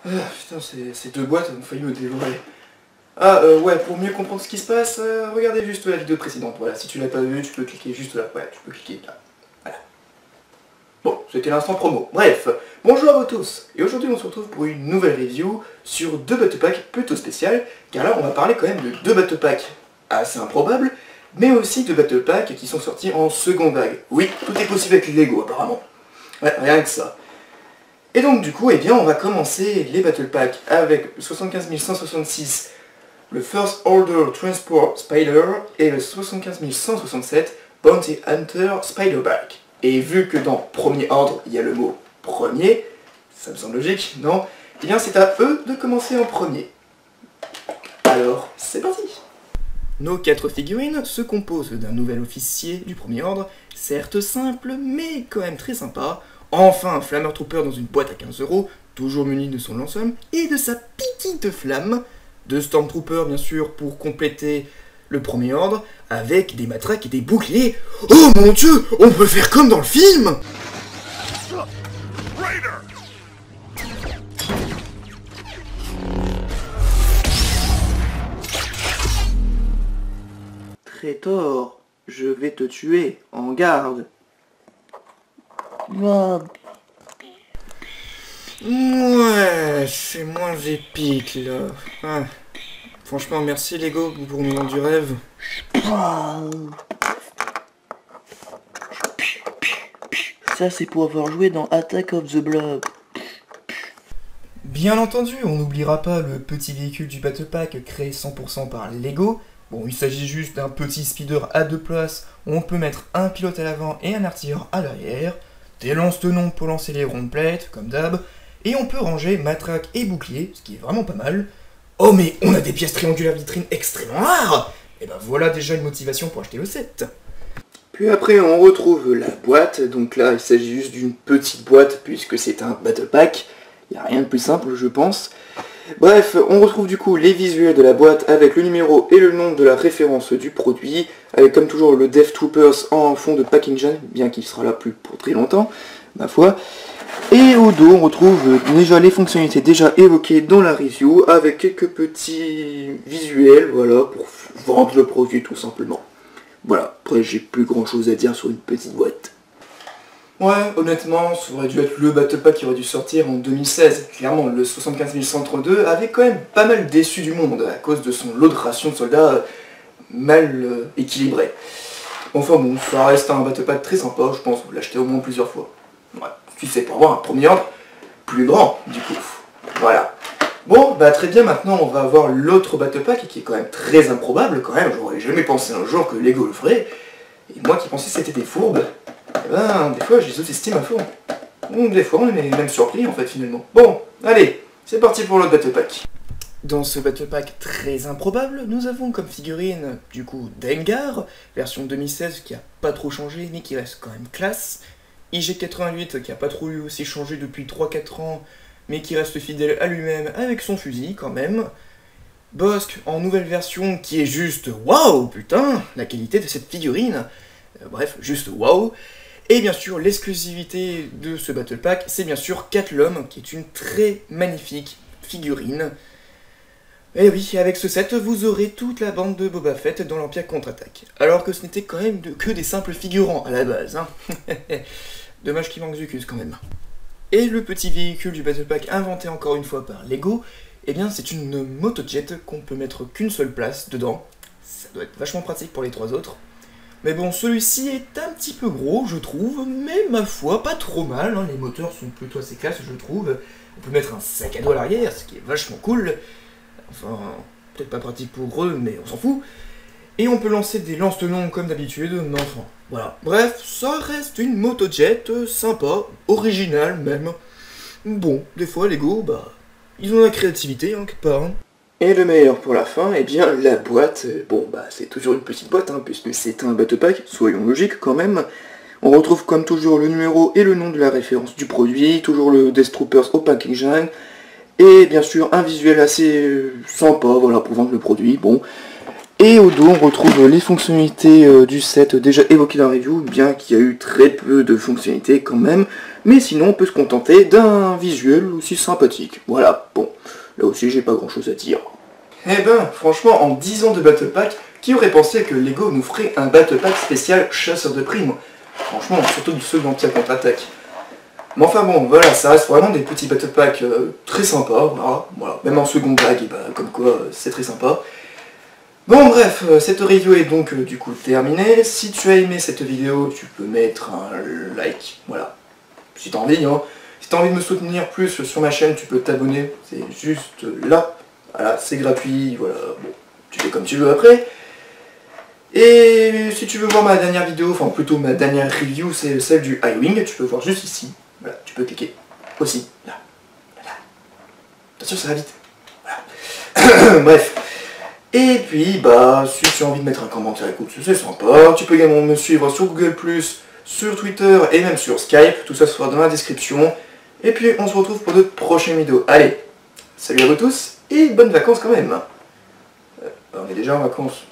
Ah, putain, ces deux boîtes ont failli me dévorer. Ouais, pour mieux comprendre ce qui se passe, regardez juste la vidéo précédente. Voilà, si tu l'as pas vue, tu peux cliquer juste là. Ouais, tu peux cliquer là. Voilà. Bon, c'était l'instant promo. Bref, bonjour à vous tous. Et aujourd'hui, on se retrouve pour une nouvelle review sur deux battle packs plutôt spéciales, car là, on va parler quand même de deux battle packs assez improbables, mais aussi de battle packs qui sont sortis en seconde vague. Oui, tout est possible avec Lego, apparemment. Ouais, rien que ça. Et donc du coup, eh bien, on va commencer les battle packs avec le 75 166, le First Order Transport Spider, et le 75 167, Bounty Hunter Spiderback. Et vu que dans premier ordre, il y a le mot premier, ça me semble logique, non? Eh bien, c'est à eux de commencer en premier. Alors, c'est parti! Nos 4 figurines se composent d'un nouvel officier du premier ordre, certes simple, mais quand même très sympa. Enfin, un Flammer Trooper dans une boîte à 15 €, toujours muni de son lance-flamme et de sa petite flamme. Deux Stormtroopers, bien sûr, pour compléter le premier ordre, avec des matraques et des boucliers. Oh mon dieu, on peut faire comme dans le film! Traitor, je vais te tuer, en garde. Ouais, c'est moins épique là. Ah. Franchement, merci Lego pour nous vendre du rêve. Ça c'est pour avoir joué dans Attack of the Blob. Bien entendu, on n'oubliera pas le petit véhicule du Battle Pack créé 100% par Lego. Bon, il s'agit juste d'un petit speeder à 2 places où on peut mettre un pilote à l'avant et un artilleur à l'arrière, des lance-tenons pour lancer les round plates, comme d'hab, et on peut ranger matraque et bouclier, ce qui est vraiment pas mal. Oh mais on a des pièces triangulaires vitrines extrêmement rares! Et ben voilà déjà une motivation pour acheter le set. Puis après on retrouve la boîte, donc là il s'agit juste d'une petite boîte puisque c'est un battle pack, il n'y a rien de plus simple je pense. Bref, on retrouve du coup les visuels de la boîte avec le numéro et le nom de la référence du produit, avec comme toujours le Death Troopers en fond de packaging, bien qu'il sera là plus pour très longtemps, ma foi. Et au dos, on retrouve déjà les fonctionnalités déjà évoquées dans la review, avec quelques petits visuels, voilà, pour vendre le produit tout simplement. Voilà, après j'ai plus grand chose à dire sur une petite boîte. Ouais, honnêtement, ça aurait dû être le battle pack qui aurait dû sortir en 2016. Clairement, le 75 132 avait quand même pas mal déçu du monde, à cause de son lot de rations de soldats mal équilibré. Enfin bon, ça reste un battle pack très sympa, je pense, vous l'achetez au moins plusieurs fois. Ouais, si c'est pour avoir un premier ordre plus grand, du coup. Voilà. Bon, bah très bien, maintenant on va avoir l'autre battle pack qui est quand même très improbable quand même, j'aurais jamais pensé un jour que Lego le ferait. Et moi qui pensais que c'était des fourbes, eh ben des fois je les sous-estime à fond. Des fois on est même surpris en fait finalement. Bon, allez, c'est parti pour l'autre battle pack. Dans ce battle pack très improbable, nous avons comme figurine du coup Dengar, version 2016 qui a pas trop changé mais qui reste quand même classe. IG-88 qui a pas trop eu aussi changé depuis 3-4 ans mais qui reste fidèle à lui-même avec son fusil quand même. Bossk en nouvelle version qui est juste waouh, putain, la qualité de cette figurine. Bref, juste waouh. Et bien sûr, l'exclusivité de ce battle pack, c'est bien sûr Catlum qui est une très magnifique figurine. Et oui, avec ce set, vous aurez toute la bande de Boba Fett dans l'Empire contre-attaque. Alors que ce n'était quand même que des simples figurants à la base, hein. Dommage qu'il manque Zucus quand même. Et le petit véhicule du Battle Pack inventé encore une fois par Lego, eh bien c'est une motojet qu'on peut mettre qu'une seule place dedans. Ça doit être vachement pratique pour les 3 autres. Mais bon, celui-ci est un petit peu gros, je trouve, mais ma foi, pas trop mal, hein. Les moteurs sont plutôt assez classe, je trouve. On peut mettre un sac à dos à l'arrière, ce qui est vachement cool. Enfin, peut-être pas pratique pour eux, mais on s'en fout. Et on peut lancer des lance-tenons comme d'habitude, mais enfin, voilà. Bref, ça reste une motojet sympa, originale même. Bon, des fois, Lego, bah, ils ont la créativité, hein, quelque part. Hein. Et le meilleur pour la fin, eh bien, la boîte, bon, bah, c'est toujours une petite boîte, hein, puisque c'est un battle pack, soyons logiques quand même. On retrouve comme toujours le numéro et le nom de la référence du produit, toujours le Death Troopers au packaging, et bien sûr, un visuel assez sympa, voilà, pour vendre le produit, bon. Et au dos, on retrouve les fonctionnalités du set déjà évoquées dans la review, bien qu'il y a eu très peu de fonctionnalités quand même. Mais sinon, on peut se contenter d'un visuel aussi sympathique. Voilà, bon, là aussi j'ai pas grand chose à dire. Eh ben, franchement, en 10 ans de Battle Pack, qui aurait pensé que Lego nous ferait un Battle Pack spécial chasseur de primes? Franchement, surtout de ceux d'Empire contre-attaque. Mais enfin bon, voilà, ça reste vraiment des petits Battle Pack très sympas, voilà. Même en second pack, et bah, comme quoi, c'est très sympa. Bon bref, cette review est donc du coup terminée. Si tu as aimé cette vidéo, tu peux mettre un like, voilà. Si t'as envie, hein. Si t'as envie de me soutenir plus sur ma chaîne, tu peux t'abonner, c'est juste là. Voilà, c'est gratuit, voilà, bon, tu fais comme tu veux après. Et si tu veux voir ma dernière vidéo, enfin plutôt ma dernière review, c'est celle du iWing, tu peux voir juste ici. Voilà, tu peux cliquer aussi, là. Attention, ça va vite. Voilà. Bref. Et puis, bah, si tu as envie de mettre un commentaire, écoute, c'est sympa. Tu peux également me suivre sur Google+, sur Twitter et même sur Skype. Tout ça sera dans la description. Et puis, on se retrouve pour de prochaines vidéos. Allez, salut à vous tous et bonnes vacances quand même. On est déjà en vacances.